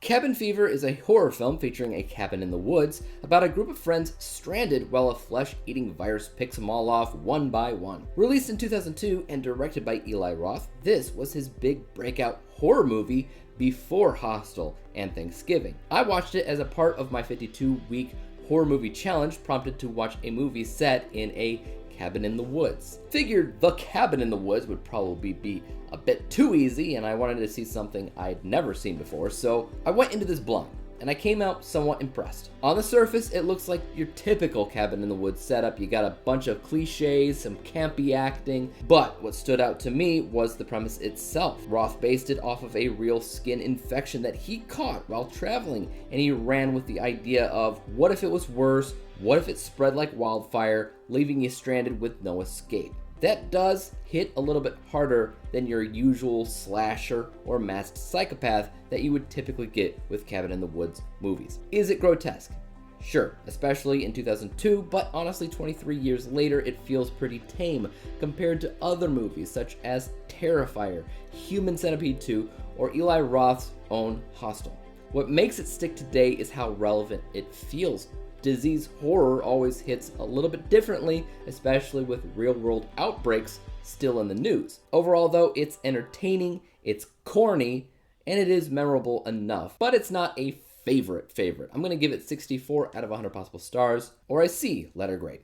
Cabin Fever is a horror film featuring a cabin in the woods about a group of friends stranded while a flesh-eating virus picks them all off one by one. Released in 2002 and directed by Eli Roth, this was his big breakout horror movie before Hostel and Thanksgiving. I watched it as a part of my 52-week horror movie challenge, prompted to watch a movie set in a cabin in the woods. Figured The Cabin in the Woods would probably be a bit too easy, and I wanted to see something I'd never seen before, so I went into this blind, and I came out somewhat impressed. On the surface, it looks like your typical cabin in the woods setup. You got a bunch of cliches, some campy acting, but what stood out to me was the premise itself. Roth based it off of a real skin infection that he caught while traveling, and he ran with the idea of what if it was worse, what if it spread like wildfire, leaving you stranded with no escape. That does hit a little bit harder than your usual slasher or masked psychopath that you would typically get with Cabin in the Woods movies. Is it grotesque? Sure, especially in 2002, but honestly 23 years later it feels pretty tame compared to other movies such as Terrifier, Human Centipede 2, or Eli Roth's own Hostel. What makes it stick today is how relevant it feels. Disease horror always hits a little bit differently, especially with real-world outbreaks still in the news. Overall, though, it's entertaining, it's corny, and it is memorable enough, but it's not a favorite. I'm going to give it 64 out of 100 possible stars, or a C letter grade.